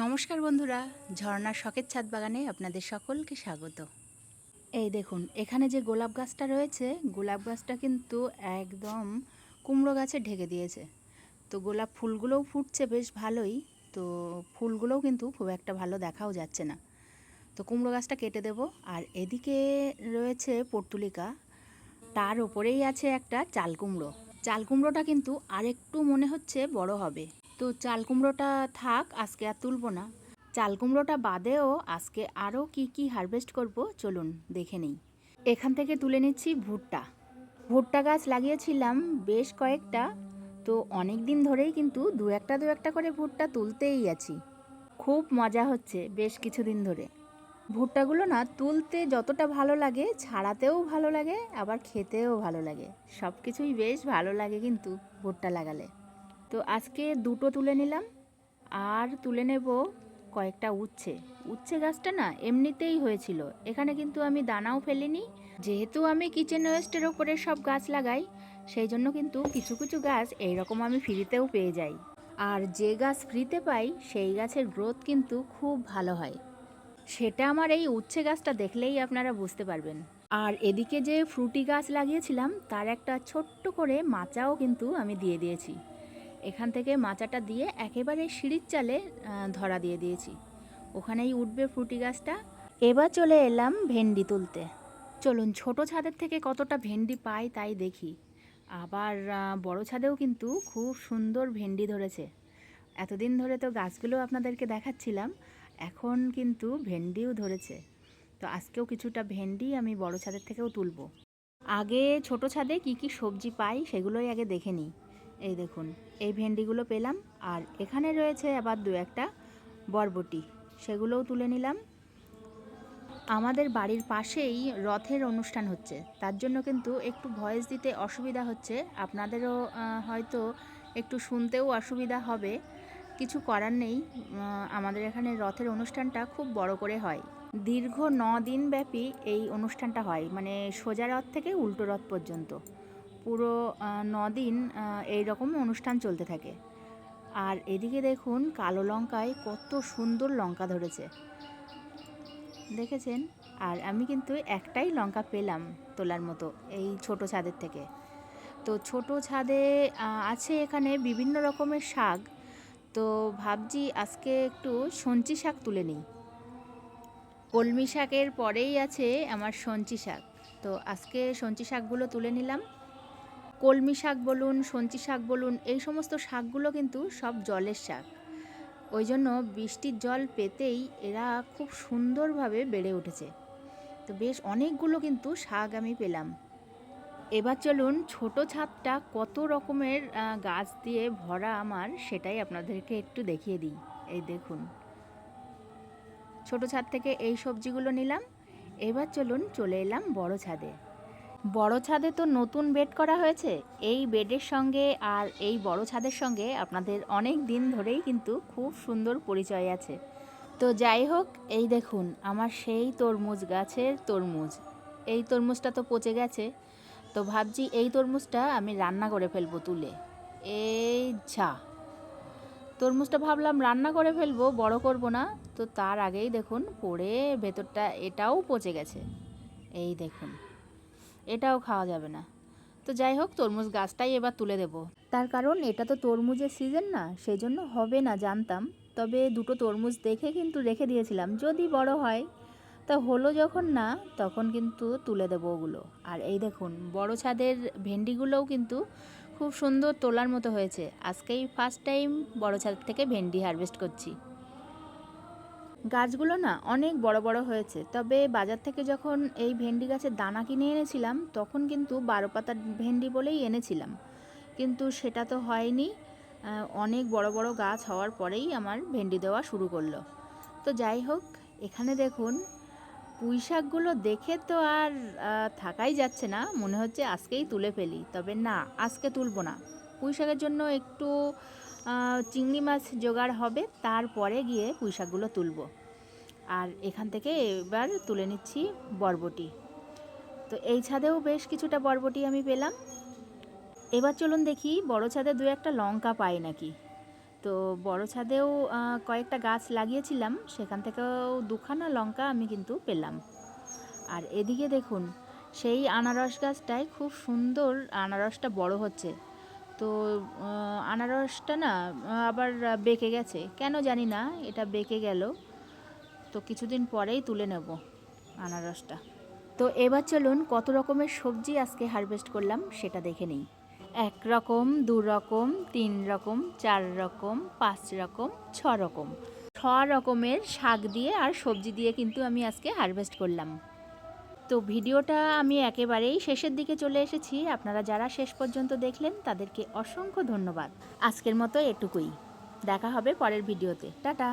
নমস্কার বন্ধুরা, ঝর্ণার শখের ছাদ বাগানে আপনাদের সকলকে স্বাগত। এই দেখুন, এখানে যে গোলাপ গাছটা রয়েছে, গোলাপ গাছটা কিন্তু একদম কুমড়ো গাছে ঢেকে দিয়েছে। তো গোলাপ ফুলগুলোও ফুটছে বেশ ভালোই, তো ফুলগুলোও কিন্তু খুব একটা ভালো দেখাও যাচ্ছে না। তো কুমড়ো গাছটা কেটে দেব। আর এদিকে রয়েছে পর্তুলিকা, তার উপরেই আছে একটা চাল কুমড়ো। চাল কুমড়োটা কিন্তু আরেকটু মনে হচ্ছে বড় হবে। তো চাল কুমড়োটা থাক, আজকে আর তুলব না। চাল কুমড়োটা বাদেও আজকে আরও কি কি হারভেস্ট করব চলুন দেখে নিই। এখান থেকে তুলে নিচ্ছি ভুট্টা। ভুট্টা গাছ লাগিয়েছিলাম বেশ কয়েকটা, তো অনেক দিন ধরেই কিন্তু দু একটা করে ভুট্টা তুলতেই আছি। খুব মজা হচ্ছে বেশ কিছুদিন ধরে। ভুট্টাগুলো না তুলতে যতটা ভালো লাগে, ছাড়াতেও ভালো লাগে, আবার খেতেও ভালো লাগে। সব কিছুই বেশ ভালো লাগে কিন্তু ভুট্টা লাগালে। তো আজকে দুটো তুলে নিলাম, আর তুলে নেব কয়েকটা উচ্ছে। উচ্ছে গাছটা না এমনিতেই হয়েছিল, এখানে কিন্তু আমি দানাও ফেলিনি। যেহেতু আমি কিচেন ওয়েস্টের ওপরে সব গাছ লাগাই, সেই জন্য কিন্তু কিছু কিছু গাছ এইরকম আমি ফ্রিতেও পেয়ে যাই। আর যে গাছ ফ্রিতে পাই সেই গাছের গ্রোথ কিন্তু খুব ভালো হয়। সেটা আমার এই উচ্ছে গাছটা দেখলেই আপনারা বুঝতে পারবেন। আর এদিকে যে ফ্রুটি গাছ লাগিয়েছিলাম তার একটা ছোট্ট করে মাচাও কিন্তু আমি দিয়ে দিয়েছি। এখান থেকে মাচাটা দিয়ে একেবারে সিঁড়ির চালে ধরা দিয়ে দিয়েছি, ওখানেই উঠবে ফ্রুটি গাছটা। এবার চলে এলাম ভেন্ডি তুলতে। চলুন ছোট ছাদের থেকে কতটা ভেন্ডি পাই তাই দেখি। আবার বড় ছাদেও কিন্তু খুব সুন্দর ভেন্ডি ধরেছে। এতদিন ধরে তো গাছগুলো আপনাদেরকে দেখাচ্ছিলাম, এখন কিন্তু ভেন্ডিও ধরেছে। তো আজকেও কিছুটা ভেন্ডি আমি বড় ছাদের থেকেও তুলব। আগে ছোট ছাদে কি কি সবজি পাই সেগুলোই আগে দেখে নিই। এই দেখুন, এই ভেন্ডিগুলো পেলাম, আর এখানে রয়েছে আবার দু একটা বরবটি, সেগুলোও তুলে নিলাম। আমাদের বাড়ির পাশেই রথের অনুষ্ঠান হচ্ছে, তার জন্য কিন্তু একটু ভয়েস দিতে অসুবিধা হচ্ছে, আপনাদেরও হয়তো একটু শুনতেও অসুবিধা হবে। কিছু করার নেই, আমাদের এখানে রথের অনুষ্ঠানটা খুব বড় করে হয়। দীর্ঘ 9 দিন ব্যাপী এই অনুষ্ঠানটা হয়, মানে সোজা রথ থেকে উল্টো রথ পর্যন্ত পুরো 9 দিন এইরকম অনুষ্ঠান চলতে থাকে। আর এদিকে দেখুন, কালো লঙ্কায় কত সুন্দর লঙ্কা ধরেছে, দেখেছেন? আর আমি কিন্তু একটাই লঙ্কা পেলাম তোলার মতো এই ছোট ছাদের থেকে। তো ছোট ছাদে আছে এখানে বিভিন্ন রকমের শাক, তো ভাবছি আজকে একটু সঞ্চি শাক তুলে নিই। কলমি শাকের পরেই আছে আমার সঞ্চি শাক, তো আজকে সঞ্চি শাকগুলো তুলে নিলাম। কলমি শাক বলুন, সঞ্চি শাক বলুন, এই সমস্ত শাকগুলো কিন্তু সব জলের শাক, ওই জন্য বৃষ্টির জল পেতেই এরা খুব সুন্দরভাবে বেড়ে উঠেছে। তো বেশ অনেকগুলো কিন্তু শাক আমি পেলাম। এবার চলুন ছোট ছাদটা কত রকমের গাছ দিয়ে ভরা আমার, সেটাই আপনাদেরকে একটু দেখিয়ে দিই। এই দেখুন, ছোট ছাদ থেকে এই সবজিগুলো নিলাম। এবার চলুন চলে এলাম বড় ছাদে। বড় ছাদে তো নতুন বেড করা হয়েছে, এই বেডের সঙ্গে আর এই বড় ছাদের সঙ্গে আপনাদের অনেক দিন ধরেই কিন্তু খুব সুন্দর পরিচয় আছে। তো যাই হোক, এই দেখুন আমার সেই তরমুজ গাছের তরমুজ। এই তরমুজটা তো পচে গেছে, তো ভাবছি এই তরমুজটা আমি রান্না করে ফেলবো তুলে। এই যা, তরমুজটা ভাবলাম রান্না করে ফেলবো, বড় করব না, তো তার আগেই দেখুন পড়ে ভেতরটা এটাও পচে গেছে। এই দেখুন, এটাও খাওয়া যাবে না। তো যাই হোক, তরমুজ গাছটাই এবার তুলে দেব, তার কারণ এটা তো তরমুজের সিজন না, সেই জন্য হবে না জানতাম। তবে দুটো তরমুজ দেখে কিন্তু রেখে দিয়েছিলাম, যদি বড় হয়। তা হলো যখন না, তখন কিন্তু তুলে দেবো ওগুলো। আর এই দেখুন বড় ছাদের ভেন্ডিগুলোও কিন্তু খুব সুন্দর তোলার মতো হয়েছে। আজকেই ফার্স্ট টাইম বড় ছাদ থেকে ভেন্ডি হারভেস্ট করছি। গাছগুলো না অনেক বড় বড় হয়েছে, তবে বাজার থেকে যখন এই ভেন্ডি গাছের দানা কিনে এনেছিলাম তখন কিন্তু 12 পাতার ভেন্ডি বলেই এনেছিলাম, কিন্তু সেটা তো হয়নি। অনেক বড় বড় গাছ হওয়ার পরেই আমার ভেন্ডি দেওয়া শুরু করলো। তো যাই হোক, এখানে দেখুন পুঁই শাকগুলো দেখে তো আর থাকাই যাচ্ছে না, মনে হচ্ছে আজকেই তুলে ফেলি। তবে না, আজকে তুলব না। পুঁই শাকের জন্য একটু চিংড়ি মাছ জোগাড় হবে, তারপরে গিয়ে পুঁই শাকগুলো তুলব। আর এখান থেকে এবার তুলে নিচ্ছি বরবটি। তো এই ছাদেও বেশ কিছুটা বরবটি আমি পেলাম। এবার চলুন দেখি বড় ছাদে দু একটা লঙ্কা পাই নাকি। তো বড় ছাদেও কয়েকটা গাছ লাগিয়েছিলাম, সেখান থেকেও দুখানা লঙ্কা আমি কিন্তু পেলাম। আর এদিকে দেখুন, সেই আনারস গাছটায় খুব সুন্দর আনারসটা বড় হচ্ছে। তো আনারসটা না আবার বেঁকে গেছে, কেন জানি না এটা বেঁকে গেল। তো কিছুদিন পরেই তুলে নেব আনারসটা। তো এবার চলুন কত রকমের সবজি আজকে হারভেস্ট করলাম সেটা দেখে নিই। 1 রকম, 2 রকম, 3 রকম, 4 রকম, 5 রকম, 6 রকম, 6 রকমের শাক দিয়ে আর সবজি দিয়ে কিন্তু আমি আজকে হারভেস্ট করলাম। তো ভিডিওটা আমি একেবারেই শেষের দিকে চলে এসেছি। আপনারা যারা শেষ পর্যন্ত দেখলেন তাদেরকে অসংখ্য ধন্যবাদ। আজকের মতো এটুকুই, দেখা হবে পরের ভিডিওতে। টাটা।